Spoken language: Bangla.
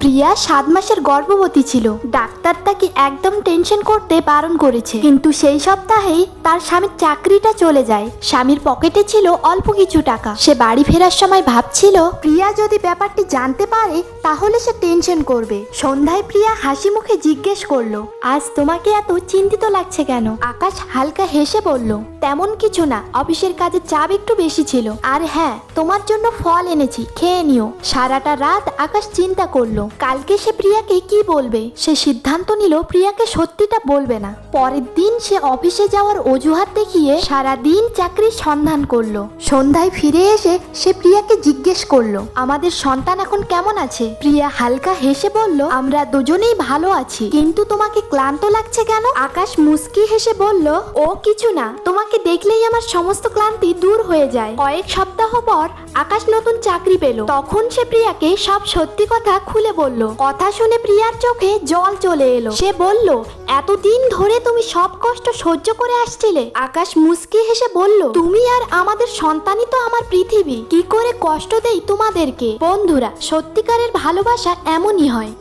প্রিয়া 7 মাসের গর্ভবতী ছিল। ডাক্তার তাকে একদম টেনশন করতে বারণ করেছে, কিন্তু সেই সপ্তাহেই তার স্বামীর চাকরিটা চলে যায়। স্বামীর পকেটে ছিল অল্প কিছু টাকা। সে বাড়ি ফেরার সময় ভাবছিল প্রিয়া যদি ব্যাপারটি জানতে পারে তাহলে সে টেনশন করবে। সন্ধ্যায় প্রিয়া হাসি মুখে জিজ্ঞেস করলো, আজ তোমাকে এত চিন্তিত লাগছে কেন? আকাশ হালকা হেসে বলল, তেমন কিছু না, অফিসের কাজের চাপ একটু বেশি ছিল। আর হ্যাঁ, তোমার জন্য ফল এনেছি, খেয়ে নিও। সারাটা রাত আকাশ চিন্তা করলো কালকে সে প্রিয়াকে কি বলবে। সে সিদ্ধান্ত নিল প্রিয়াকে সত্যিটা বলবে না। পরের দিন সে অফিসে যাওয়ার অজুহাত দেখিয়ে সারা দিন চাকরির সন্ধান করলো। সন্ধ্যায় ফিরে এসে সে প্রিয়াকে জিজ্ঞেস করলো, আমাদের সন্তান এখন কেমন আছে? প্রিয়া হালকা হেসে বলল, আমরা দুজনেই ভালো আছি, কিন্তু তোমাকে ক্লান্ত লাগছে কেন? আকাশ মুস্কি হেসে বলল, ও কিছু না, তোমাকে দেখলেই আমার সমস্ত ক্লান্তি দূর হয়ে যায়। কয়েক সপ্তাহ পর আকাশ নতুন চাকরি পেল। তখন সে প্রিয়াকে সব সত্যি কথা খুলে বলল। কথা শুনে প্রিয়ার চোখে জল চলে এলো। সে বলল, এতদিন ধরে তুমি সব কষ্ট সহ্য করে আসছিলে? আকাশ মুস্কি হেসে বলল, তুমি আর আমাদের সন্তানই তো আমার পৃথিবী, কি করে কষ্ট দেই তোমাদেরকে। বন্ধুরা, সত্যিকারের ভালোবাসা এমনই হয়।